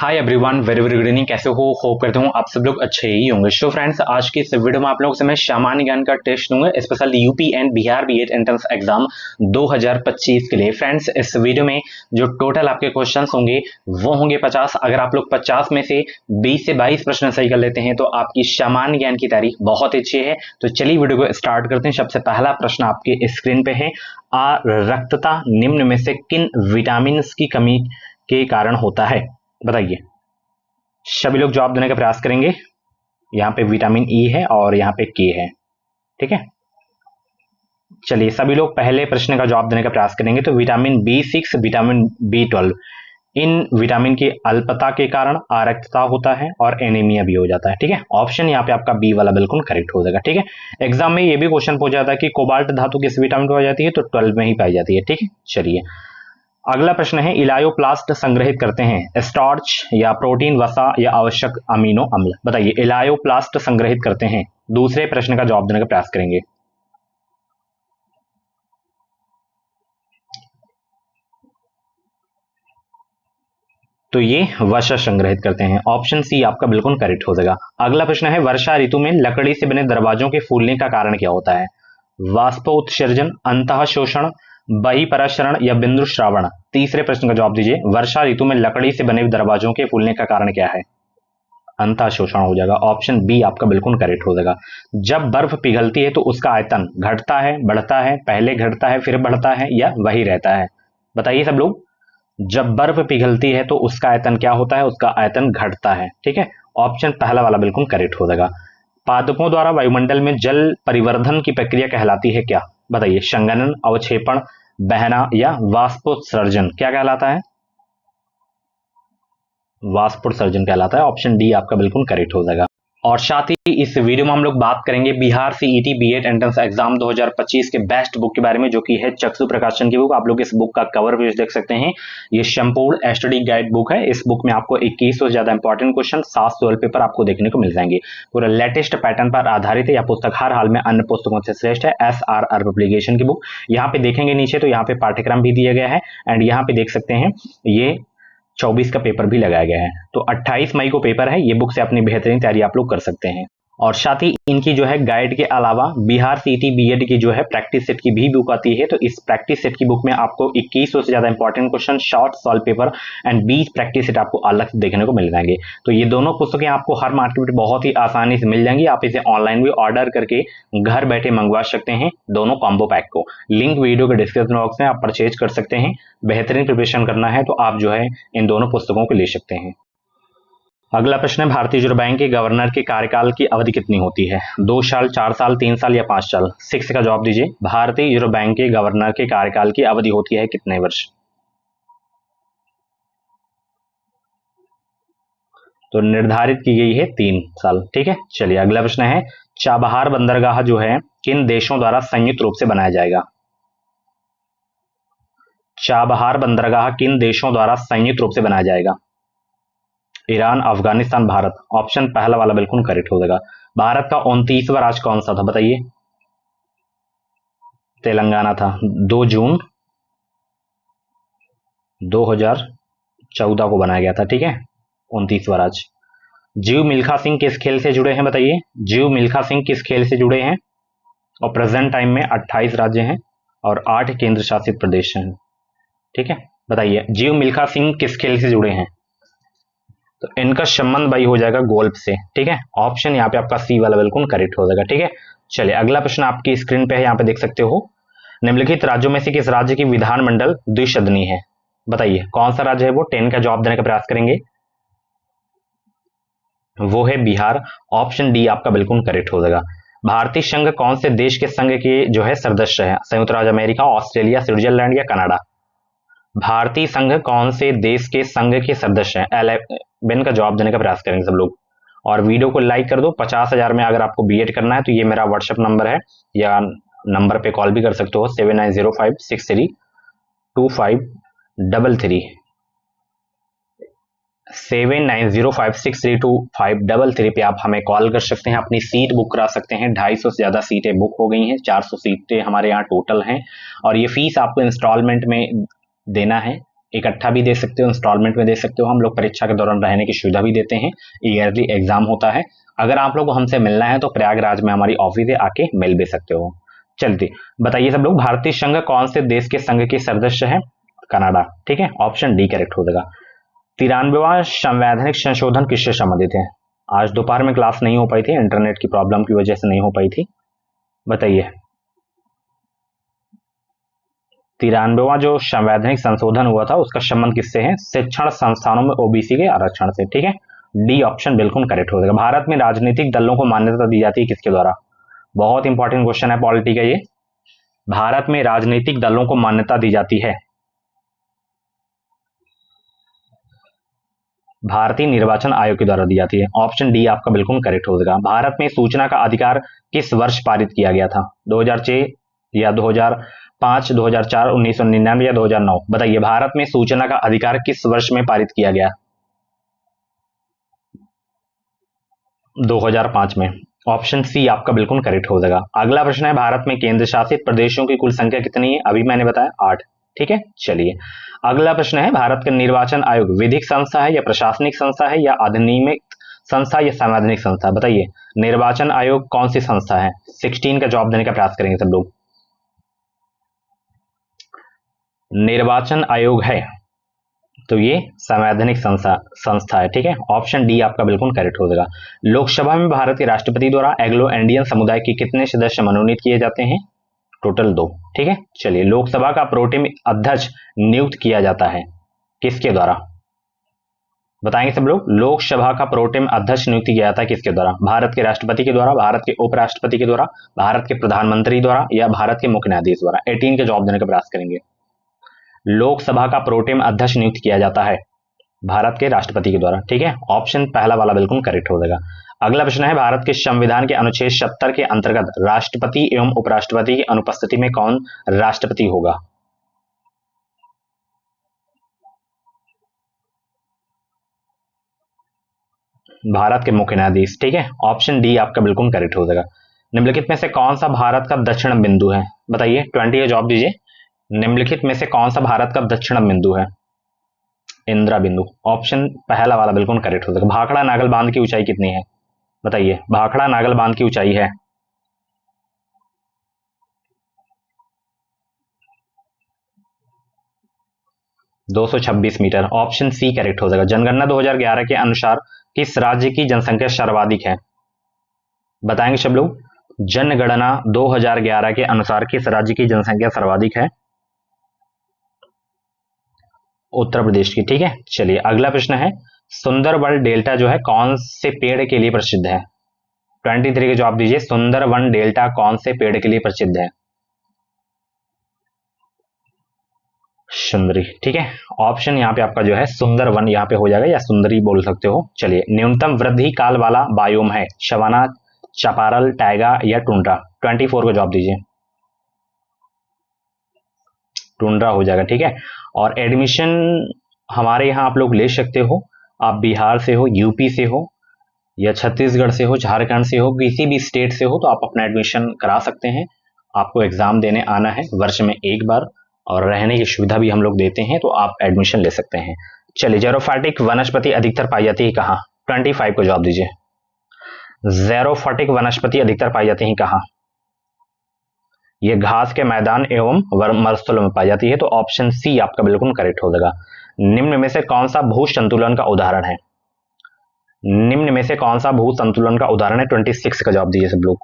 Hi everyone, very very good evening. कैसे हो? Hope करता हूँ आप सब लोग अच्छे ही होंगे। सो फ्रेंड्स, आज की इस वीडियो में आप लोगों से मैं सामान्य ज्ञान का टेस्ट दूंगा, special UP and Bihar BEd entrance exam 2025 के लिए। फ्रेंड्स, इस वीडियो में जो टोटल आपके क्वेश्चंस होंगे वो होंगे 50। अगर आप लोग 50 में से 20 से 22 प्रश्न सही कर लेते हैं तो आपकी सामान्य ज्ञान की तारीख बहुत अच्छी है। तो चलिए वीडियो को स्टार्ट करते हैं। सबसे पहला प्रश्न आपके स्क्रीन पे है, रक्तता निम्न में से किन विटामिन की कमी के कारण होता है? बताइए। सभी लोग जवाब देने का प्रयास करेंगे। यहाँ पे विटामिन ई है और यहाँ पे के है, ठीक है। चलिए सभी लोग पहले प्रश्न का जवाब देने का प्रयास करेंगे। तो vitamin B6, vitamin B12, in vitamin की अल्पता के कारण आरक्तता होता है और एनीमिया भी हो जाता है, ठीक है। ऑप्शन यहाँ पे आपका बी वाला बिल्कुल करेक्ट हो जाएगा, ठीक है। एग्जाम में ये भी क्वेश्चन पूछा जाता है कि कोबाल्ट धातु किस विटामिन में पाई जाती है? तो 12 में ही पाई जाती है, ठीक है। चलिए अगला प्रश्न है, इलायोप्लास्ट संग्रहित करते हैं स्टार्च या प्रोटीन, वसा या आवश्यक अमीनो अम्ल? बताइए। इलायोप्लास्ट संग्रहित करते हैं, दूसरे प्रश्न का जवाब देने का प्रयास करेंगे। तो ये वसा संग्रहित करते हैं। ऑप्शन सी आपका बिल्कुल करेक्ट हो जाएगा। अगला प्रश्न है, वर्षा ऋतु में लकड़ी से बने दरवाजों के फूलने का कारण क्या होता है? वाष्पोत्सर्जन, अंतः शोषण, बहिपरासरण या बिंदु श्रावण? तीसरे प्रश्न का जवाब दीजिए। वर्षा ऋतु में लकड़ी से बने दरवाजों के फूलने का कारण क्या है? अंतः शोषण हो जाएगा। ऑप्शन बी आपका बिल्कुल करेक्ट हो जाएगा। जब बर्फ पिघलती है तो उसका आयतन घटता है, बढ़ता है, पहले घटता है फिर बढ़ता है या वही रहता है? बताइए सब लोग। जब बर्फ पिघलती है तो उसका आयतन क्या होता है? उसका आयतन घटता है, ठीक है। ऑप्शन पहला वाला बिल्कुल करेक्ट हो जाएगा। पादपों द्वारा वायुमंडल में जल परिवर्धन की प्रक्रिया कहलाती है क्या? बताइए। संघनन, अवक्षेपण, बहना या वाष्पोत्सर्जन? क्या कहलाता है? वाष्पोत्सर्जन कहलाता है। ऑप्शन डी आपका बिल्कुल करेक्ट हो जाएगा। और साथ ही इस वीडियो में हम लोग बात करेंगे Bihar CET BEd entrance exam 2025 के बेस्ट बुक के बारे में, जो कि है चक्षु प्रकाशन की बुक। आप लोग इस बुक का कवर पेज देख सकते हैं। ये संपूर्ण स्टडी गाइड बुक है। इस बुक में आपको 2100 से ज्यादा इंपॉर्टेंट क्वेश्चन, 7 सवाल पेपर आपको देखने को मिल जाएंगे। पूरा लेटेस्ट पैटर्न पर आधारित है। यह पुस्तक हर हाल में अन्य पुस्तकों से श्रेष्ठ है। SRR पब्लिकेशन की बुक। यहाँ पे देखेंगे नीचे तो यहाँ पे पाठ्यक्रम भी दिया गया है एंड यहाँ पे देख सकते हैं ये 24 का पेपर भी लगाया गया है। तो 28 मई को पेपर है। ये बुक से अपनी बेहतरीन तैयारी आप लोग कर सकते हैं। और साथ ही इनकी जो है गाइड के अलावा बिहार सीईटी बीएड की जो है प्रैक्टिस सेट की भी बुक आती है। तो इस प्रैक्टिस सेट की बुक में आपको 2100 से ज्यादा important question, short solve paper and 20 practice set आपको अलग से देखने को मिल जाएंगे। तो ये दोनों पुस्तकें आपको हर मार्केट में बहुत ही आसानी से मिल जाएंगी। आप इसे ऑनलाइन भी ऑर्डर करके घर बैठे मंगवा सकते हैं, दोनों कॉम्बो पैक को। लिंक वीडियो के डिस्क्रिप्शन बॉक्स में आप परचेज कर सकते हैं। बेहतरीन प्रिपरेशन करना है तो आप जो है इन दोनों पुस्तकों को ले सकते हैं। अगला प्रश्न है, भारतीय रिजर्व बैंक के गवर्नर के कार्यकाल की अवधि कितनी होती है? 2 साल, 4 साल, 3 साल या 5 साल? 6 का जवाब दीजिए। भारतीय रिजर्व बैंक के गवर्नर के कार्यकाल की अवधि होती है कितने वर्ष? तो निर्धारित की गई है 3 साल, ठीक है। चलिए अगला प्रश्न है, चाबहार बंदरगाह जो है किन देशों द्वारा संयुक्त रूप से बनाया जाएगा? चाबहार बंदरगाह किन देशों द्वारा संयुक्त रूप से बनाया जाएगा? ईरान, अफगानिस्तान, भारत? ऑप्शन पहला वाला बिल्कुल करेक्ट हो जाएगा। भारत का 29वां राज्य कौन सा था? बताइए। तेलंगाना था। 2 जून 2014 को बनाया गया था, ठीक है। 29वां राज्य। जीव मिल्खा सिंह किस खेल से जुड़े हैं? बताइए। जीव मिल्खा सिंह किस खेल से जुड़े हैं? और प्रेजेंट टाइम में 28 राज्य हैं और 8 केंद्र शासित प्रदेश हैं, ठीक है। बताइए, जीव मिल्खा सिंह किस खेल से जुड़े हैं? तो इनका संबंध भाई हो जाएगा गोल्फ से, ठीक है। ऑप्शन यहाँ पे आपका सी वाला बिल्कुल करेक्ट हो जाएगा, ठीक है। चलिए अगला प्रश्न आपकी स्क्रीन पे है, यहाँ पे देख सकते हो। निम्नलिखित राज्यों में से किस राज्य की विधानमंडल द्विसदनीय है? बताइए कौन सा राज्य है वो? 10 का जवाब देने का प्रयास करेंगे। वो है बिहार। ऑप्शन डी आपका बिल्कुल करेक्ट हो जाएगा। भारतीय संघ कौन से देश के संघ के जो है सदस्य है? संयुक्त राज्य अमेरिका, ऑस्ट्रेलिया, स्विट्जरलैंड या कनाडा? भारतीय संघ कौन से देश के संघ के सदस्य हैं? 11 का जवाब देने का प्रयास करेंगे सब लोग। और वीडियो को लाइक कर दो। 50,000 में अगर आपको बीएड करना है तो ये मेरा व्हाट्सएप नंबर है, या नंबर पे कॉल भी कर सकते हो, 7905632533 7905632533 पे आप हमें कॉल कर सकते हैं। अपनी सीट बुक करा सकते हैं। 250 से ज़्यादा सीटें बुक हो गई हैं। 400 सीटें हमारे यहाँ टोटल हैं और ये फीस आपको इंस्टॉलमेंट में देना है। इकट्ठा भी दे सकते हो, इंस्टॉलमेंट में दे सकते हो। हम लोग परीक्षा के दौरान रहने की सुविधा भी देते हैं, ईयरली एग्जाम होता है। अगर आप लोग को हमसे मिलना है तो प्रयागराज में हमारी ऑफिस है, आके मिल भी सकते हो। चलते बताइए सब लोग, भारतीय संघ कौन से देश के संघ के सदस्य है? कनाडा। ठीक है, ऑप्शन डी करेक्ट हो जाएगा। 93वां संवैधानिक संशोधन किससे संबंधित है? आज दोपहर में क्लास नहीं हो पाई थी, इंटरनेट की प्रॉब्लम की वजह से नहीं हो पाई थी। बताइए 93वां जो संवैधानिक संशोधन हुआ था उसका संबंध किससे है? शिक्षण संस्थानों में ओबीसी के आरक्षण से। ठीक है, डी ऑप्शन बिल्कुल करेक्ट हो जाएगा। भारत में राजनीतिक दलों को मान्यता दी जाती है किसके द्वारा? बहुत इंपॉर्टेंट क्वेश्चन है पॉलिटी का ये। भारत में राजनीतिक दलों को मान्यता दी जाती है भारतीय निर्वाचन आयोग के द्वारा दी जाती है। ऑप्शन डी आपका बिल्कुल करेक्ट हो जाएगा। भारत में सूचना का अधिकार किस वर्ष पारित किया गया था? 2006 या 2005, 2004, 1999 या 2009? बताइए भारत में सूचना का अधिकार किस वर्ष में पारित किया गया? 2005 में। ऑप्शन सी आपका बिल्कुल करेक्ट हो जाएगा। अगला प्रश्न है, भारत में केंद्र शासित प्रदेशों की कुल संख्या कितनी है? अभी मैंने बताया 8। ठीक है, चलिए अगला प्रश्न है, भारत का निर्वाचन आयोग विधिक संस्था है या प्रशासनिक संस्था है या अधिनियमित संस्था या संवैधानिक संस्था? बताइए निर्वाचन आयोग कौन सी संस्था है? 16 का जवाब देने का प्रयास करेंगे सब लोग। निर्वाचन आयोग है तो ये संवैधानिक संस्था है। ठीक है, ऑप्शन डी आपका बिल्कुल करेक्ट हो जाएगा। लोकसभा में भारत के राष्ट्रपति द्वारा एंग्लो इंडियन समुदाय के कितने सदस्य मनोनीत किए जाते हैं? टोटल 2। ठीक है, चलिए लोकसभा का प्रोटेम अध्यक्ष नियुक्त किया जाता है किसके द्वारा? बताएंगे सब लोग। लोकसभा का प्रोटेम अध्यक्ष नियुक्त किया जाता है किसके द्वारा? भारत के राष्ट्रपति के द्वारा, भारत के उपराष्ट्रपति के द्वारा, भारत के प्रधानमंत्री द्वारा या भारत के मुख्य न्यायाधीश द्वारा? 18 का जवाब देने का प्रयास करेंगे। लोकसभा का प्रोटेम अध्यक्ष नियुक्त किया जाता है भारत के राष्ट्रपति के द्वारा। ठीक है, ऑप्शन पहला वाला बिल्कुल करेक्ट हो जाएगा। अगला प्रश्न है, भारत के संविधान के अनुच्छेद 70 के अंतर्गत राष्ट्रपति एवं उपराष्ट्रपति की अनुपस्थिति में कौन राष्ट्रपति होगा? भारत के मुख्य न्यायाधीश। ठीक है, ऑप्शन डी आपका बिल्कुल करेक्ट हो जाएगा। निम्नलिखित में से कौन सा भारत का दक्षिण बिंदु है? बताइए 20 का जवाब दीजिए। निम्नलिखित में से कौन सा भारत का दक्षिण बिंदु है? इंदिरा बिंदु। ऑप्शन पहला वाला बिल्कुल करेक्ट हो जाएगा। भाखड़ा नागल बांध की ऊंचाई कितनी है? बताइए भाखड़ा नागल बांध की ऊंचाई है 226 मीटर। ऑप्शन सी करेक्ट हो जाएगा। जनगणना 2011 के अनुसार किस राज्य की जनसंख्या सर्वाधिक है? बताएंगे सब लोग। जनगणना 2011 के अनुसार किस राज्य की जनसंख्या सर्वाधिक है? उत्तर प्रदेश की। ठीक है, चलिए अगला प्रश्न है, सुंदरबन डेल्टा जो है कौन से पेड़ के लिए प्रसिद्ध है? 23 का जवाब दीजिए। सुंदरबन डेल्टा कौन से पेड़ के लिए प्रसिद्ध है? सुंदरी। ठीक है, ऑप्शन यहाँ पे आपका जो है सुंदरवन यहाँ पे हो जाएगा या सुंदरी बोल सकते हो। चलिए न्यूनतम वृद्धि काल वाला बायोम है सवाना, चापारल, टाइगा या टुंड्रा? 24 का जवाब दीजिए। टुंड्रा हो जाएगा। ठीक है, और एडमिशन हमारे यहाँ आप लोग ले सकते हो। आप बिहार से हो, यूपी से हो या छत्तीसगढ़ से हो, झारखंड से हो, किसी भी स्टेट से हो तो आप अपना एडमिशन करा सकते हैं। आपको एग्जाम देने आना है वर्ष में एक बार, और रहने की सुविधा भी हम लोग देते हैं, तो आप एडमिशन ले सकते हैं। चलिए जेरोफाइटिक वनस्पति अधिकतर पाई जाती है कहाँ? 25 को जवाब दीजिए। जेरोफाइटिक वनस्पति अधिकतर पाई जाती है कहाँ? ये घास के मैदान एवं मरुस्थलों में पाई जाती है, तो ऑप्शन सी आपका बिल्कुल करेक्ट हो जाएगा। निम्न में से कौन सा भू संतुलन का उदाहरण है? निम्न में से कौन सा भू संतुलन का उदाहरण है? 26 का जवाब दीजिए सब लोग।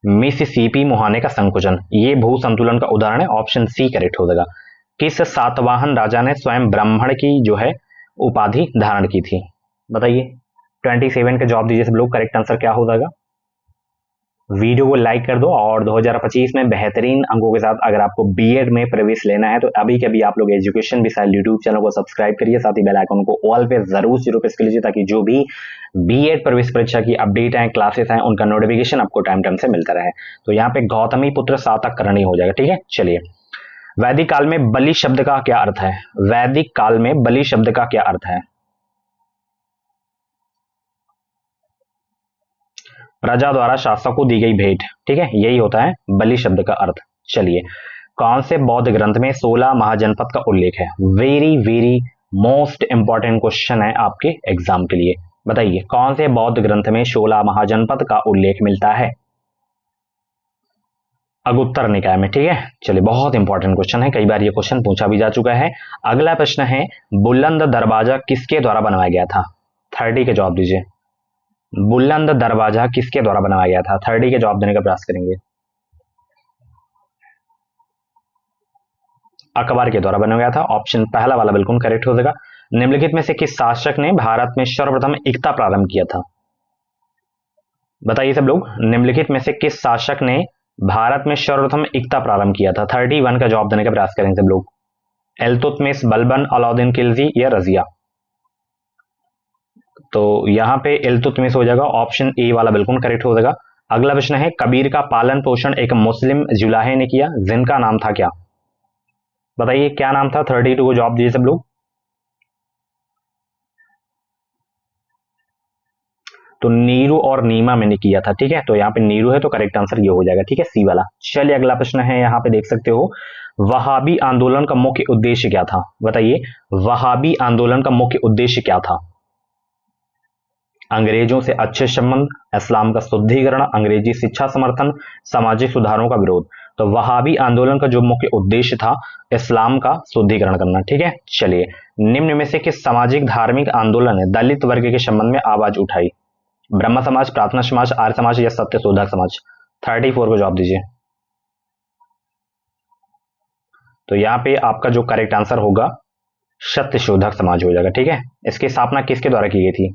मिसिसिपी मुहाने का संकुचन, ये भू संतुलन का उदाहरण है। ऑप्शन सी करेक्ट हो जाएगा। किस सातवाहन राजा ने स्वयं ब्राह्मण की जो है उपाधि धारण की थी? बताइए 27 का जवाब दीजिए सब लोग। करेक्ट आंसर क्या हो जाएगा? वीडियो को लाइक कर दो, और 2025 में बेहतरीन अंकों के साथ अगर आपको बीएड में प्रवेश लेना है तो अभी के अभी आप लोग एजुकेशन मिसाइल यूट्यूब चैनल को सब्सक्राइब करिए, साथ ही बेल आइकन को ऑल पे जरूर 0 प्रेस कर लीजिए, ताकि जो भी बीएड प्रवेश परीक्षा की अपडेट है, क्लासेस हैं, उनका नोटिफिकेशन आपको टाइम टाइम से मिलता रहे। तो यहाँ पे गौतमी पुत्र सातक करणी हो जाएगा। ठीक है, चलिए वैदिक काल में बलि शब्द का क्या अर्थ है? वैदिक काल में बलि शब्द का क्या अर्थ है? प्रजा द्वारा शासक को दी गई भेंट। ठीक है, यही होता है बलि शब्द का अर्थ। चलिए कौन से बौद्ध ग्रंथ में 16 महाजनपद का उल्लेख है? Very very most important question है आपके एग्जाम के लिए। बताइए कौन से बौद्ध ग्रंथ में 16 महाजनपद का उल्लेख मिलता है? अगुत्तर निकाय में। ठीक है, चलिए बहुत इंपॉर्टेंट क्वेश्चन है, कई बार ये क्वेश्चन पूछा भी जा चुका है। अगला प्रश्न है, बुलंद दरवाजा किसके द्वारा बनवाया गया था? 30 के जवाब दीजिए। बुलंद दरवाजा किसके द्वारा बनवाया गया था? 30 के जवाब देने का प्रयास करेंगे। अकबर के द्वारा बनवाया गया था। ऑप्शन पहला वाला बिल्कुल करेक्ट हो जाएगा। निम्नलिखित में से किस शासक ने भारत में सर्वप्रथम एकता प्रारंभ किया था? बताइए सब लोग, निम्नलिखित में से किस शासक ने भारत में सर्वप्रथम एकता प्रारंभ किया था? 31 का जवाब देने का प्रयास करेंगे सब लोग। इल्तुतमिश, बलबन, अलाउद्दीन खिलजी या रजिया? तो यहां पे इल्तुतमिश हो जाएगा, ऑप्शन ए वाला बिल्कुल करेक्ट हो जाएगा। अगला प्रश्न है, कबीर का पालन पोषण एक मुस्लिम जुलाहे ने किया, जिनका नाम था क्या? बताइए क्या नाम था? 32 को जवाब दीजिए सब लोग। तो नीरू और नीमा मैंने किया था। ठीक है, तो यहाँ पे नीरू है तो करेक्ट आंसर ये हो जाएगा। ठीक है, सी वाला। चलिए अगला प्रश्न है, यहाँ पे देख सकते हो, वहाबी आंदोलन का मुख्य उद्देश्य क्या था? बताइए वहाबी आंदोलन का मुख्य उद्देश्य क्या था? अंग्रेजों से अच्छे संबंध, इस्लाम का शुद्धिकरण, अंग्रेजी शिक्षा समर्थन, सामाजिक सुधारों का विरोध। तो वहाबी आंदोलन का जो मुख्य उद्देश्य था, इस्लाम का शुद्धिकरण करना। ठीक है, चलिए निम्न में से किस सामाजिक धार्मिक आंदोलन ने दलित वर्ग के संबंध में आवाज उठाई? ब्रह्म समाज, प्रार्थना समाज, आर्य समाज या सत्य शोधक समाज? 34 को जवाब दीजिए। तो यहाँ पे आपका जो करेक्ट आंसर होगा सत्य शोधक समाज हो जाएगा। ठीक है, इसकी स्थापना किसके द्वारा की गई थी?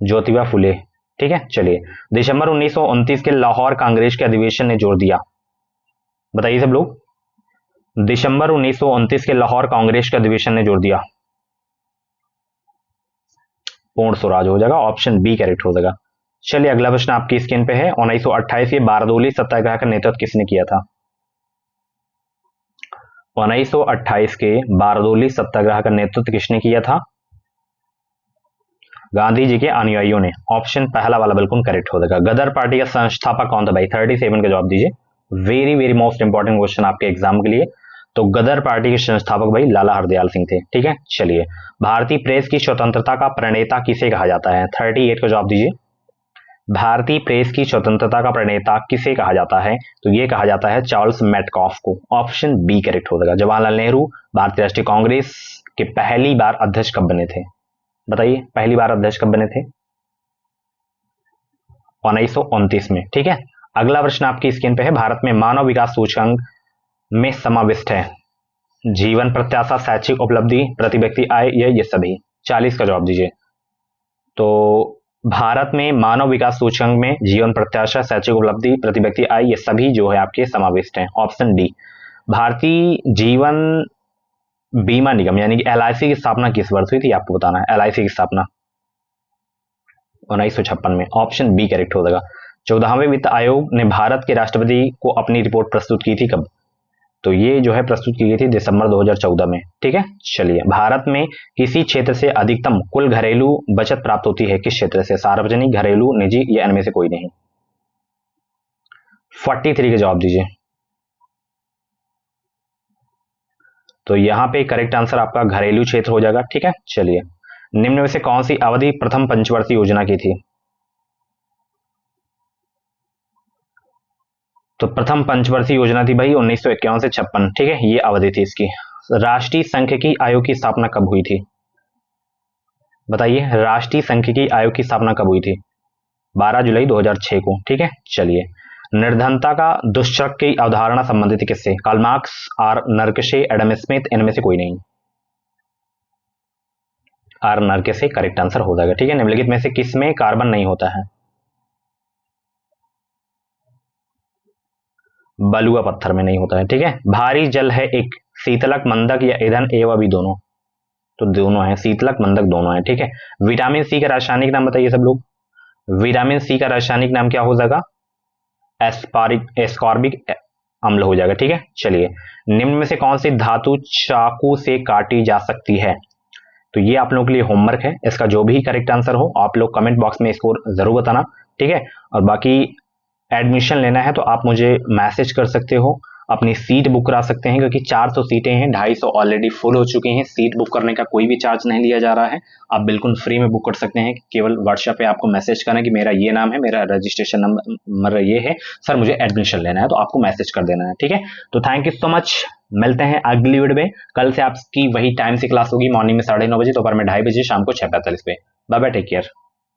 ज्योतिबा फुले। ठीक है, चलिए दिसंबर 1929 के लाहौर कांग्रेस के अधिवेशन ने जोर दिया। बताइए सब लोग, दिसंबर 1929 के लाहौर कांग्रेस के अधिवेशन ने जोर दिया। पूर्ण स्वराज हो जाएगा, ऑप्शन बी करेक्ट हो जाएगा। चलिए अगला प्रश्न आपकी स्क्रीन पे है, 1928 के बारदोली सत्याग्रह का नेतृत्व किसने किया था? 1928 के बारदोली सत्याग्रह का नेतृत्व किसने किया था? गांधी जी के अनुयायियों ने। ऑप्शन पहला वाला बिल्कुल करेक्ट हो जाएगा। गदर पार्टी का संस्थापक कौन था भाई? 37 का जवाब दीजिए। Very very most important question आपके एग्जाम के लिए। तो गदर पार्टी के संस्थापक भाई लाला हरदयाल सिंह थे। ठीक है, चलिए भारतीय प्रेस की स्वतंत्रता का प्रणेता किसे कहा जाता है? 38 का जवाब दीजिए। भारतीय प्रेस की स्वतंत्रता का प्रणेता किसे कहा जाता है? तो ये कहा जाता है चार्ल्स मेटकॉफ को। ऑप्शन बी करेक्ट हो जाएगा। जवाहरलाल नेहरू भारतीय राष्ट्रीय कांग्रेस के पहली बार अध्यक्ष कब बने थे? बताइए पहली बार अध्यक्ष कब बने थे? 1929 में। ठीक है, अगला प्रश्न आपकी स्क्रीन पे है, भारत में मानव विकास सूचकांक में समाविष्ट है जीवन प्रत्याशा, शैक्षिक उपलब्धि, प्रति व्यक्ति आय या ये सभी? 40 का जवाब दीजिए। तो भारत में मानव विकास सूचकांक में जीवन प्रत्याशा, शैक्षिक उपलब्धि, प्रति व्यक्ति आय ये सभी जो है आपके समाविष्ट हैं। Option D. भारतीय जीवन बीमा निगम यानी कि एलआईसी की स्थापना किस वर्ष हुई थी? आपको बताना है। एलआईसी की स्थापना 1956 में। ऑप्शन बी करेक्ट हो जाएगा। 14वें वित्त आयोग ने भारत के राष्ट्रपति को अपनी रिपोर्ट प्रस्तुत की थी कब? तो ये जो है प्रस्तुत की गई थी दिसंबर 2014 में। ठीक है, चलिए भारत में किसी क्षेत्र से अधिकतम कुल घरेलू बचत प्राप्त होती है? किस क्षेत्र से? सार्वजनिक, घरेलू, निजी या इनमें से कोई नहीं? 43 का जवाब दीजिए। तो यहां पे करेक्ट आंसर आपका घरेलू क्षेत्र हो जाएगा। ठीक है, चलिए निम्न में से कौन सी अवधि प्रथम पंचवर्षीय योजना की थी? तो प्रथम पंचवर्षीय योजना थी भाई 1951 से 56। ठीक है, ये अवधि थी इसकी। राष्ट्रीय सांख्यिकी आयोग की स्थापना कब हुई थी? बताइए राष्ट्रीय सांख्यिकी आयोग की स्थापना कब हुई थी? 12 जुलाई 2006 को। ठीक है, चलिए निर्धनता का दुष्चक्र की अवधारणा संबंधित किससे? कार्ल मार्क्स, आर नर्कशे, एडम स्मिथ, इनमें से कोई नहीं? आर नर्कशे करेक्ट आंसर हो जाएगा। ठीक है, निम्नलिखित में से किसमें कार्बन नहीं होता है? बलुआ पत्थर में नहीं होता है। ठीक है, भारी जल है एक, शीतलक, मंदक या ईंधन, ए व बी दोनों? तो दोनों है, शीतलक मंदक दोनों है। ठीक है, विटामिन सी का रासायनिक नाम बताइए सब लोग। विटामिन सी का रासायनिक नाम क्या हो जाएगा? एस्कॉर्बिक अम्ल हो जाएगा। ठीक है, चलिए निम्न में से कौन सी धातु चाकू से काटी जा सकती है? तो ये आप लोगों के लिए होमवर्क है, इसका जो भी करेक्ट आंसर हो आप लोग कमेंट बॉक्स में इसको जरूर बताना। ठीक है, और बाकी एडमिशन लेना है तो आप मुझे मैसेज कर सकते हो, अपनी सीट बुक करा सकते हैं, क्योंकि 400 सीटें हैं, 250 ऑलरेडी फुल हो चुके हैं। सीट बुक करने का कोई भी चार्ज नहीं लिया जा रहा है, आप बिल्कुल फ्री में बुक कर सकते हैं। केवल व्हाट्सएप पे आपको मैसेज करना है कि मेरा ये नाम है, मेरा रजिस्ट्रेशन नंबर ये है, सर मुझे एडमिशन लेना है, तो आपको मैसेज कर देना है। ठीक है, तो थैंक यू सो मच, मिलते हैं अगली वीडियो में। कल से आपकी वही टाइम से क्लास होगी, मॉर्निंग में 9:30 बजे, दोपहर में 2:30 बजे, शाम को 6:45 पे। Bye bye, take care.